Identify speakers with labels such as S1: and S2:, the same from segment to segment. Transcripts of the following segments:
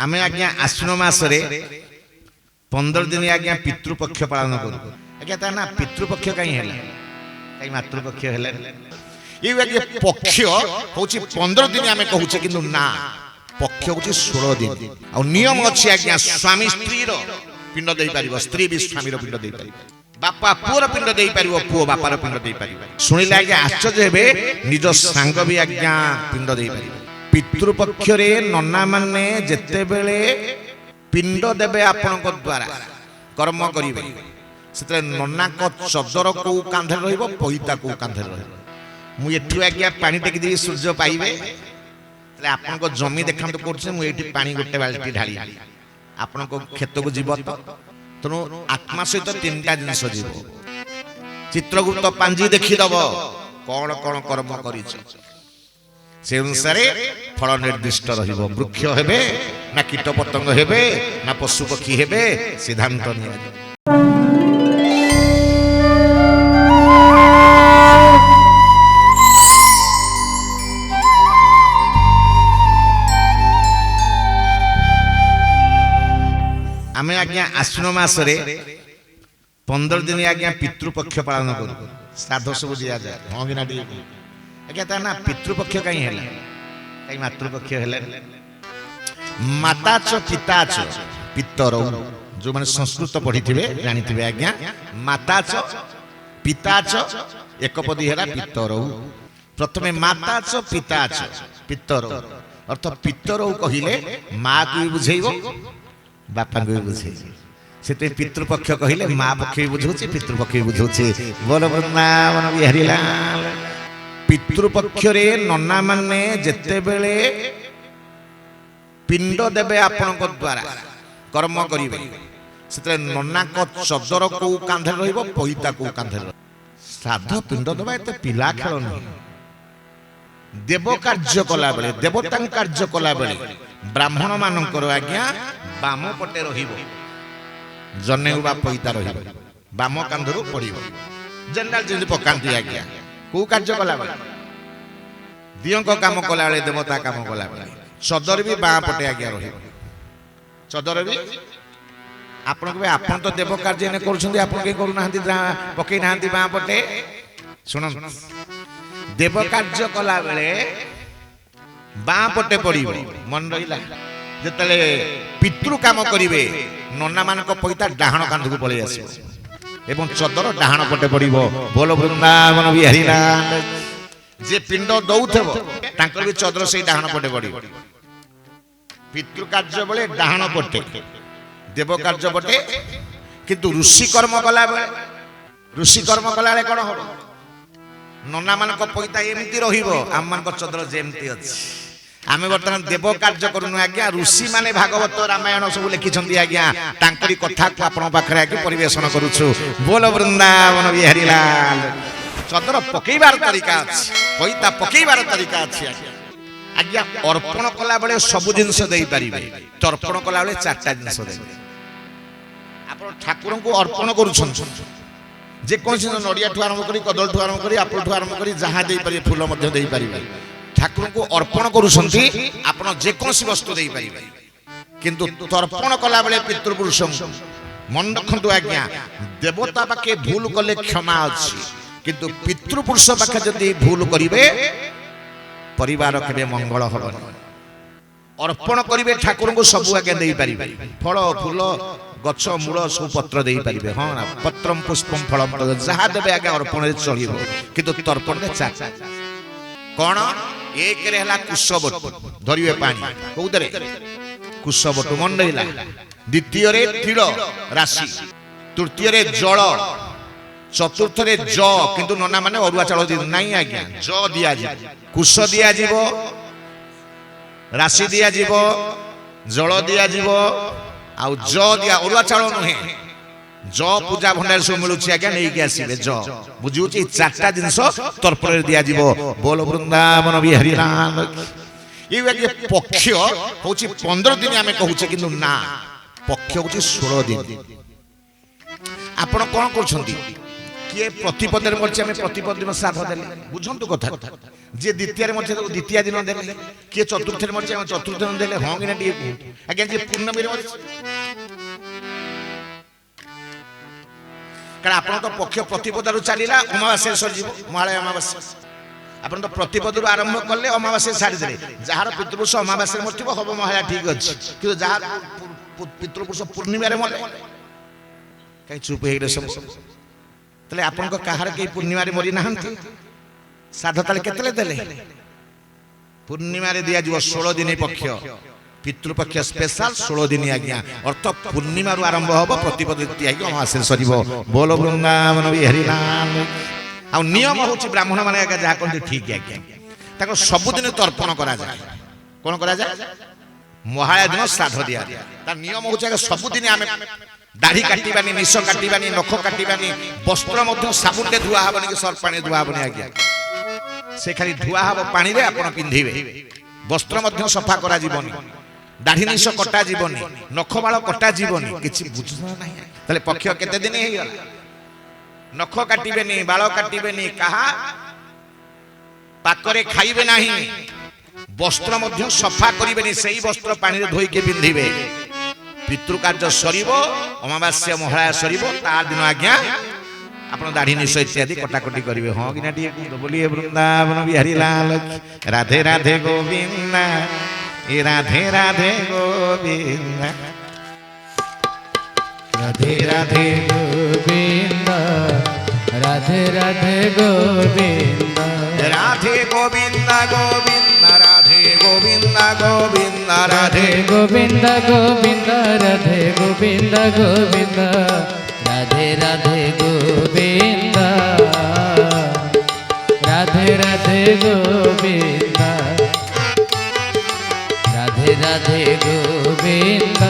S1: आमे आज्ञा आश्विन मासरे 15 दिन आज्ञा पितृपक्ष पालन करू आज्ञा ता ना पितृपक्ष कहीं हैला कहीं मातृपक्ष हैला ये आज्ञा पक्ष होची 15 दिन आमे कहूचे किंतु ना पक्ष होची 16 दिन और नियम अछि आज्ञा स्वामी स्त्री रो पिंड देई परिबो स्त्री भी स्वामी रो पिंड देई परिबो बापा पुअर पिंड देई परिबो पुओ बापार पिंड देई परिबो सुनिले आज्ञा आश्चर्य हेबे निज सांग भी आज्ञा पिंड देई परिबो पितृपक्ष रे नन्ना माने जेते बेले पिंड देबे आपनक द्वारा कर्म करिवे सेते नन्ना को चदर को कांधे रहइबो पइता को कांधे रहइबो मु एठु आज्ञा पानी टेकी देबी सूर्य पाइबे तले आपनक जमी देखांत करछे मु एठी पानी गोटे बाल्टी ढाली आपनक खेत को जीव तनो आत्मा सहित तीनटा जिंस जीव चित्रगुप्त पांजी देखि दबो कोन कोन कर्म करिछ से अनुसार फल निर्दिष्ट रहिबो वृक्ष हेबे ना कीट पतंग हेबे ना पशु पक्षी हेबे सिद्धांत निया आमे आज्ञा आश्विन मासरे 15 दिन आज्ञा पितृपक्ष पालन करू श्राद्ध सब दिया जाए हां कि ना दी आज्ञा ता ना पितृपक्ष कहीं हैला कहीं मातृपक्ष हैला माता च पिता च पितर जो माने संस्कृत पढ़ी थिबे जानि थिबे आज्ञा माता च पिता च एकपदी हैला पितर प्रथमे माता च पिता च पितर अर्थ पितर कहिले मां को बुझेइबो बापा को बुझे सेते पितृपक्ष कहिले मां पक्ष बुझौछि पितृपक्ष बुझौछि बोल वृंदावन बिहारी लाल पितृपक्ष रे नन्ना माने जेते बेले पिंड देबे आपनक द्वारा कर्म करिवे सेते नन्ना को चदर को कांधे रहइबो पइता को कांधे श्राद्ध पिंड देबा एते पिला खेल नहीं देव कार्य कला बेले देवता कार्य कला बेले ब्राह्मण मानकर आज्ञा बाम पटे रहिबो जने बा पइता रहिबो बाम कांधरू पड़िबो जनरल जिंदे पकांती आज्ञा को कार्य कला बेले दियंक काम कला बेले देवता काम कला बेले चदर भी बा पटे आज्ञा रहिबो चदर भी आपन के आपन तो देव कार्य ने करछन्ती आपन के करू नाहंती पकई नाहंती बा पटे सुन देव कार्य कला बेले बाँ पटे पड़िबो मन रहिला जेतले पितृ काम करिवे नन्ना मानक पइता डाहण कांधକୁ पळै आसीबो एवं चदर डाहण पटे पड़िबो बोल वृंदावन बिहारी लाल जे पिंड दउथबो तांकर भी चदर सेही डाहण पटे पड़िबो पितृ कार्य बेले डाहण पटे देव कार्य पटे किंतु ऋषि कर्म कला बेले कोन होबो नन्ना मानक पइता एमती रहिबो आम मानक चदर जेमती अछि आमे वर्तमान देव कार्य करूनु आज्ञा ऋषि माने भागवत रामायण सब लिखिछन्ती आज्ञा तांकरी कथा को आपण पाखरे आके परिवेशन करूछु बोल वृंदावन बिहारी लाल चदर पकेइबार तरीका अछि पइता पकेइबार तरीका अछि आज्ञा अर्पण कला बेले सब जिंस देई परिबे तर्पण कला बेले चारटा जिंस देबे आपण ठाकुर को अर्पण करूछन जे कोन नड़िया ठु आरंभ करी कदल ठु आरंभ करी आपल ठु आरंभ करी जहां देई पारे फूल मध्य देई परिबे ठाकुर को अर्पण करूछंती आपण जे कोनसी वस्तु देई परिबे किंतु तर्पण कला बेले पितृपुरुष मन रखंतु आज्ञा देवता पाके भूल कले क्षमा अछि किंतु पितृपुरुष पाके जदी भूल करिवे परिवार केबे मंगल होबनी अर्पण करिवे ठाकुर को सब आज्ञा देई परिबे फल फूल गछ मूल सब पत्र देई परिबे हां पत्रम पुष्पम फलम जहा देबे आगे अर्पण रे चलिबो किंतु तर्पण रे चार कोन एक रे हला कुशबट धरिवे पानी कोउदरे कुशबट मन रहिला द्वितीय रे तिल राशि तृतीय रे जल चतुर्थ रे ज किंतु नना माने अरुआ चाउल दि नाही आज्ञा ज दिया जी कुश दिया जीवो राशि दिया जीवो जल दिया जीवो आउ ज दिया अरुआ चाउल नहे ज पूजा भंडार सब मिलुछि आज्ञा नै के आसीबे ज बुझुछि चारटा जिंस तर्पण दिया जीवो बोल वृंदावन बिहारी लाल ये पक्ष होछि 15 दिन आमे कहूछि किंतु ना पक्ष होछि 16 दिन आपण कोन करछन्ती किए प्रतिपदर मरचे आम प्रतिपद दिन श्राद्ध देले बुझंतु कथा जे द्वितीय मरचे द्वितीय दिन देले किए चतुर्थ मरचे आम चतुर्थ दिन देले हाँ कि ना टी आज्ञा जे पूर्णमी मरचे कारण आप तो पक्ष प्रतिपदार चलला अमावास्या सरीज महालय अमावास्या आप तो प्रतिपदर आरंभ कले अमावास्या छाड़ीदे जार पितृपुरुष अमावास्या मरब हम महालया ठीक अच्छे कि जहाँ पितृपुरुष पूर्णिमार मरे कहीं चुप हो सब तेरे आप कहार कहीं पूर्णिमार मरी ना श्राद्ध ताले केतले देले पूर्णिमार दिज्व 16 दिन पक्ष पितृपक्ष स्पेशल 16 दिन आज्ञा अर्थ पूर्णिमा आरंभ हम प्रतिपद अमावास्या सर बोल वृंदावन बिहारी नाम आ नियम हूँ ब्राह्मण मैंने जहाँ कहते ठीक आज्ञा सबुदिन तर्पण करा जाए कौन करा जाए महालया दिन श्राद्ध दिया तार नियम हूँ सबुदिन आम दाढ़ी काटबानी निश काटबानी नख काटबानी वस्त्र साबुन धुआ हेनी कि सर्फ पानी धुआ हेनी आज्ञा से खाली धुआ हम पानी आप पिंधे वस्त्र सफा करा जीवनी दाढ़ी निश कटा जीवनी नख बाल कटा जीवनी किसी बुझुना ना पक्ष केते दिन हो नख काटबेनी बाल काटबेनी कहा पाकरे खाइबे नाही वस्त्र सफा करें से वस्त्र पानी धोईके पिंधे पितृकार्य सर अमावास्या महालया सर तार दिन आज्ञा आप दाढ़ी निश इत्यादि कटाकटी करेंगे हाँ कि ना बोलिए वृंदावन बिहारी लाल राधे राधे गोविंद राधे राधे गोविंद
S2: राधे राधे गोविंद राधे राधे गोविंद
S1: राधे गोविंद गोविंद राधे गोविंद गोविंद राधे
S2: गोविंद गोविंद राधे गोविंद गोविंद राधे राधे गोविंद राधे राधे गोविंद राधे राधे गोविंद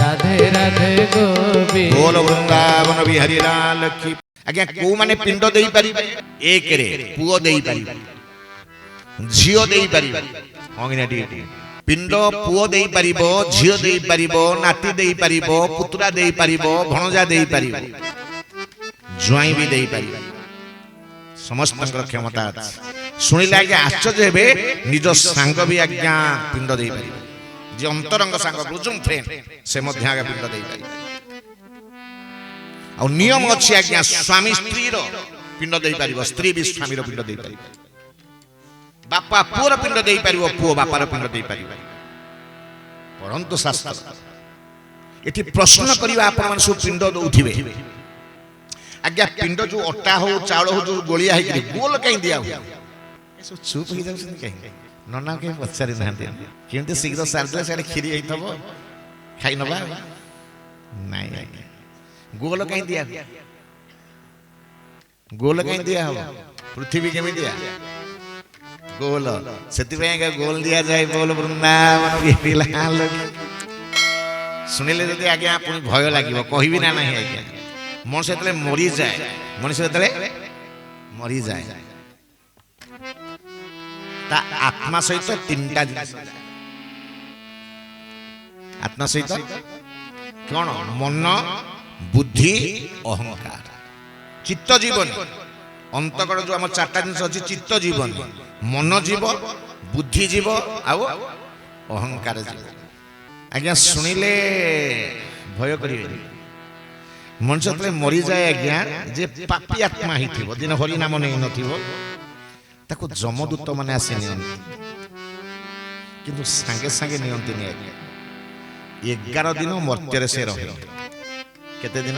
S2: राधे राधे गोविंद
S1: बोल वृंदावन बिहारी लाल की आज्ञा को माने पिंड देई परिबे एक रे पुओ देई परिबे झियो देई परिबे होंगिना टी पिंड पुओ देई परिबो झियो देई परिबो नाती देई परिबो पुत्रा देई परिबो भणजा देई परिबो जुआई भी देई परिबो समस्त क्षमता अछि सुनिला आज्ञा आश्चर्य हेबे निज सांग भी आज्ञा पिंड देई परिबो जे अंतरंग सांग बुजुम फ्रेंड से मध्य आज्ञा पिंड देई परिबो और नियम अच्छी आज्ञा स्वामी स्त्री पिंड दे पार स्त्री भी स्वामी पिंड दे पार बापा पुअर पिंड दे पार पुओ बापार पिंड दे पार पढ़ंतु शास्त्र ये प्रश्न करवा आप सब पिंड दौथे आज्ञा पिंड जो अटा हो चाउल हो जो गोलिया है गोल कहीं दिया हुआ चुप हो जाए कहीं नना कहीं पचारि ना केमती शीघ्र सारी से खीरी खाई नवा नहीं आज्ञा गोल कहीं दिया गोल कहीं दिया हो पृथ्वी केमी दिया गोल से गोल दिया जाए बोल वृंदावन बिहारी लाल शुणिले जब आज्ञा पुणी भय लगे कहबी ना नहीं आज्ञा मनुष्य जो मरी जाए मनुष्य जो मरी जाए ता आत्मा सहित तीनटा जिनिस आत्मा सहित कौन मन बुद्धि अहंकार चित्त जीवन अंतकड़ जो आम चार्टा जिन अच्छी चित्त जीवन मन जीव बुद्धि जीव आउ अहंकार जीव आज्ञा शुणिले भय करेंगे मनुष्य जो मरी जाए आज्ञा जे पापी आत्मा ही दिन हरि नाम नहीं नथिबो जमदूत मैंने आसी किंतु सांगे सांगे नियंती आज्ञा 11 दिन मर्त्य से रहे केते दिन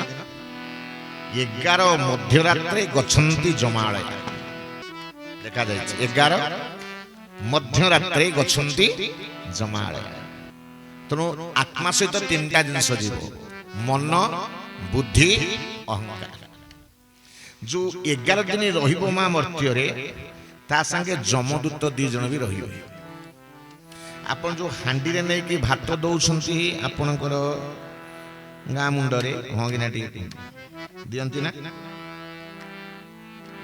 S1: 11 मध्यरात्रे गच्छन्ति जमालय देखा जाए 11 मध्यरात्रे गच्छन्ति जमालय तेणु आत्मा सहित तीनटा जिनस जीव मन बुद्धि अहंकार जो 11 दिन रहिबो मां मर्त्य रे ता संगे जमदूत 2 जन भी रहिबो आपन जो हांडी रे नै कि भात दउछन्ति आपनकर गाँ मुंडरे हंगिना दियंती ना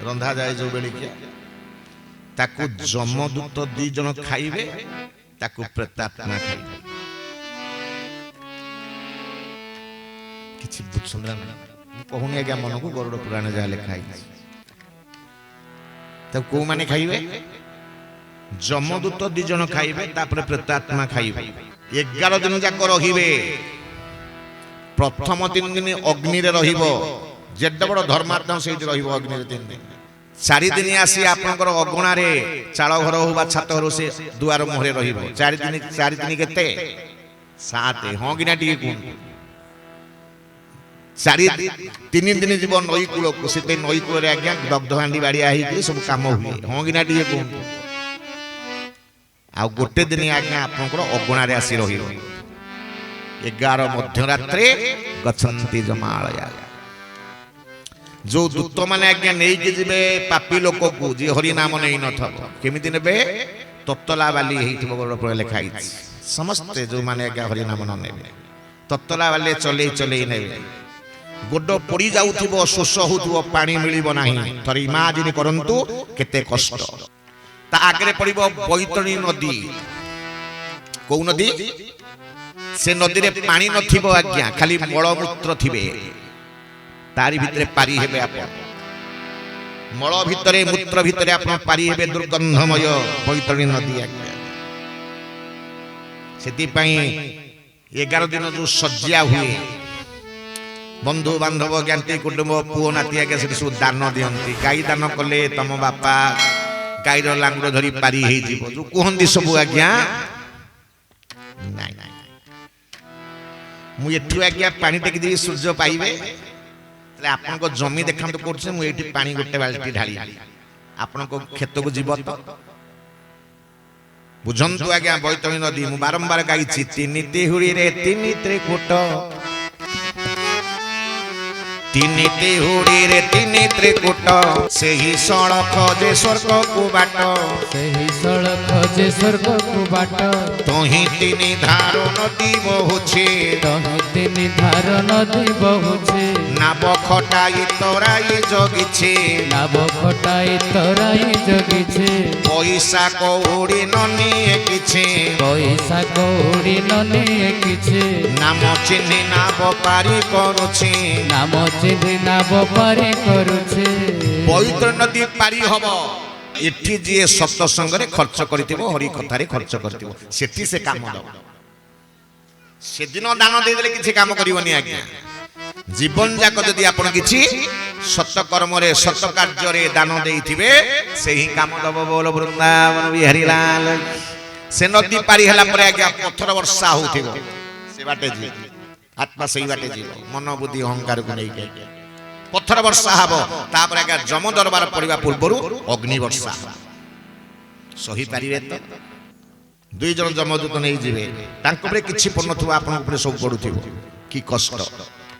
S1: रंधा जाए जो बेलिकिया ताकू जमदूत 2 जन खाइबे ताकू प्रेतात्मा खाइबे किछि बुझछन ना कहूनी आज्ञा मन को गरुड़ पुराण जहाँ लिखाई तब कौ माने खाइबे जमदूत 2 जन खाइबे तापर प्रेतात्मा खाइबे 11 दिन जाक रहिबे प्रथम 3 दिन अग्नि रे रहिबो जेड्डे बड़ धर्मात्मा से रहिबो अग्नि रे 3 दिन 4 दिन आसी आपनकर अगणा रे चाळ घर हो बा छात घर से दुआर मोहरे रहिबो 4 दिन केते 7 हां गिना टिके कोन 3 दिन जीव नई कूल को से नई कूल रे आज्ञा दग्ध हांडी बाड़िया ही सब काम हुए हां गिना टिके कोन आ गोटे दिन आज्ञा आपनकर अगणा रे आसी रहिबो 11 मध्यरात्रि गच्छन्ति जमालया जो दूत माने आज्ञा नहीं कि जीवे पापी लोक को जी हरि नाम नहीं न थब केमिति नेबे तत्तला वाली हेइथिबो गोड़ पर लिखाई समस्त जो माने आज्ञा हरि नाम न नेबे तत्तला वाले चले चले नेबे गोड़ पड़ी जाउथिबो शोष होउथिबो पानी मिलिबो नाही थरे इमाजिन करंतु केते कष्ट ता आगरे पड़िबो बैतरणी नदी को नदी से नदी रे पानी नथिबो आज्ञा खाली मलमूत्र थिबे तारी भितरे पारी हेबे आपण मल भितरे मूत्र भितरे आपण पारी हेबे दुर्गंधमय बैतरणी नदी आज्ञा सेति पई 11 दिन जो सज्जा हुए बंधु बांधव ज्ञाति कुटुंब पुओ नाती आज्ञा से सब दान दियंती गाई दान कले तम बापा गाईर लांगुर धरी पारी हे जीवो जो कहंदी सब आज्ञा नाइ मु एठु आज्ञा पानी टेक दी सूर्य पाइबे आपन को जमी देखा तो करछे मु एठी पानी गोटे बाल्टी ढाली आपन को खेत को जीव तो बुझंतु आज्ञा बैतरणी नदी मु बारंबार गाइछि 3 तिहुड़ी रे 3 त्रिकुट 3 तिहुड़ी रे 3 त्रिकुट सेही सड़क जे स्वर्ग को बाट
S2: ସେହି ସଳଖ ଯେ ସ୍ୱର୍ଗକୁ ବାଟ
S1: तोही 3 धार नदी बहुछे
S2: ତହିଁ 3 ଧାର ନଦୀ ବହୁଛି
S1: नाब खटाई तोराई जगिछे
S2: ନାବ ଖଟାଇ ତରାଇ ଜଗିଛି
S1: पैसा कौड़ी ननी किछे
S2: ପଇସା କଉଡ଼ି ନ ନିଏ କିଛି
S1: नाम चिन्ह नाब पारी करुछे
S2: ନାମ ଚିହ୍ନି ନାବ ପାରି କରୁଛି
S1: बैतरणी नदी पारी हबो एठी जे सत्संग रे खर्च करथिबो हरि कथा रे खर्च करथिबो सेठी से काम दब से दिन दान दे देले किछि काम करिवनी आज्ञा जीवन जाक जदि आपण किछि सत्य कर्म रे सत्य कार्य रे दान देइथिबे सेही काम दब बोल वृंदावन बिहारी लाल से नदी पारी हला पर आज्ञा पत्थर वर्षा होथिबो से बाटे जी आत्मा सही बाटे जी मन बुद्धि अहंकार को नै के पत्थर वर्षा हबो तापर आज्ञा जम दरबार पड़िबा पूर्वरु अग्नि वर्षा सही पारिबे तो 2 जन जमदूत नै जिवे तांको परे किछि पन्नथु आपन ऊपर सब पडुथिबो की कष्ट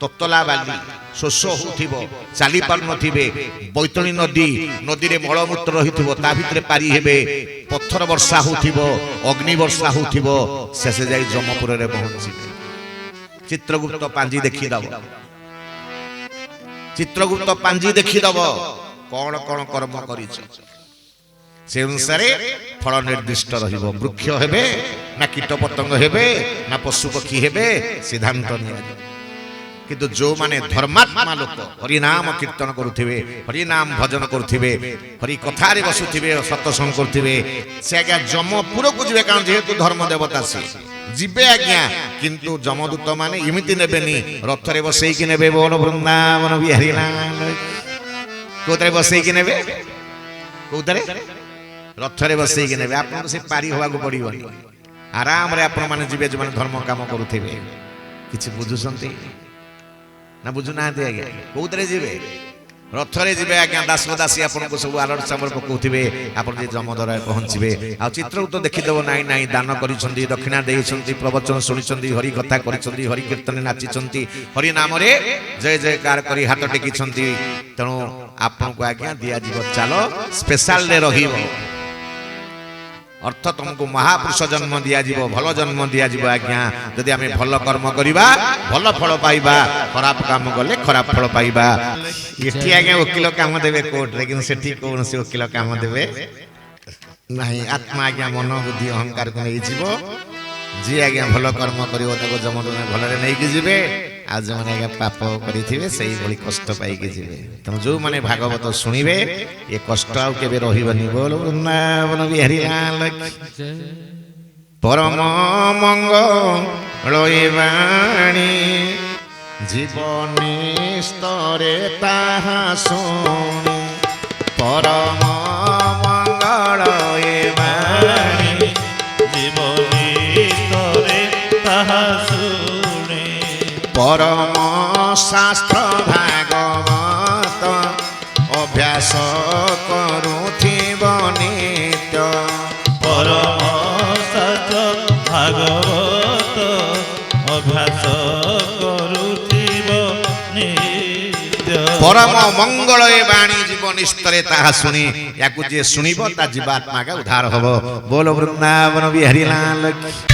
S1: तत्तला बाली शोष होथिबो चाली पार नथिबे बैतरणी नदी नदी रे मलमूत्र रहिथिबो ता भितरे पारी हेबे पत्थर वर्षा होथिबो अग्नि वर्षा होथिबो शेषे जाई जमपुर रे पहुंचिबे चित्रगुप्त पांजी देखि दबो चित्रगुप्त पांजी देखि दबो कोन कोन कर्म करिछ से अनुसार फल निर्दिष्ट रहिबो वृक्ष हेबे ना कीट पतंग हेबे ना पशु पक्षी हेबे सिद्धांत निया किंतु जो माने धर्मात्मा लोक हरि नाम कीर्तन करुथिबे हरि नाम भजन करुथिबे हरि कथा रे बसुथिबे सत्संग करुथिबे से आज्ञा जमपुर को जिवे कारण जेहेतु धर्म देवता से जिबे आज्ञा किंतु जमदूत माने इमिति नेबेनी रथ रे बसई कि नेबे बोल वृंदावन बिहारी लाल कोतरे बसई कि नेबे कोतरे रथ रे बसई कि नेबे आपन से पारी होवा को पड़िबनी आराम रे आपन माने जिबे जे माने धर्म काम करुथिबे किछि बुझुसंती ना बुझु ना दे आज्ञा कोतरे जिबे रथ रे जिबे आज्ञा दास दासी आपन को सब आलड़ सामर पकोथिबे आपन जे जमदर पहुंचबे आ चित्र तो देखि देबो नाही नाही दान करिसंती दक्षिणा देइसंती प्रवचन सुनिसंती हरि कथा करिसंती हरि कीर्तन नाचिसंती हरि नाम रे जय जयकार करी हाथ टेकिसंती तणो आपन को आज्ञा दिया जीव चलो स्पेशल रे रहिबो अर्थ तुमको महापुरुष जन्म दिया जीवो भलो जन्म दिया जीवो आज्ञा यदि आमे भलो कर्म करिबा भलो फल पाइबा खराब काम गले खराब फल पाइबा एठी आज्ञा वकील काम देबे कोर्ट लेकिन सेठी कोन से वकील काम देबे नहीं आत्मा आज्ञा मन बुद्धि अहंकार को नै जीवो जी आज्ञा भल कर्म करिवो ताको जमदने भलरे नै कि जिवे आ जे माने आज्ञा पाप करिथिबे सेही भली कष्ट पाई कि जिवे तम जो माने भागवत सुनिबे ये कष्ट आ केबे रहिबनी बोल वृंदावन बिहारी लाल की। परम मंगल बाणी जीवनी स्तरे ताहा सुनी परम मंगल बाणी
S3: জীবনী স্তরে তাহা শুনে
S1: परम शास्त्र भागवत अभ्यास करुथिब नित्य
S3: পরম শাস্ত্র ভাগবত অভ্যাস করুথিব নিত্য
S1: परम मंगल बाणी जीवन स्तरे ताहा सुनी याकु जे सुनिब ता जीवात्मा का उद्धार हबो बोल वृंदावन बिहारी लाल की।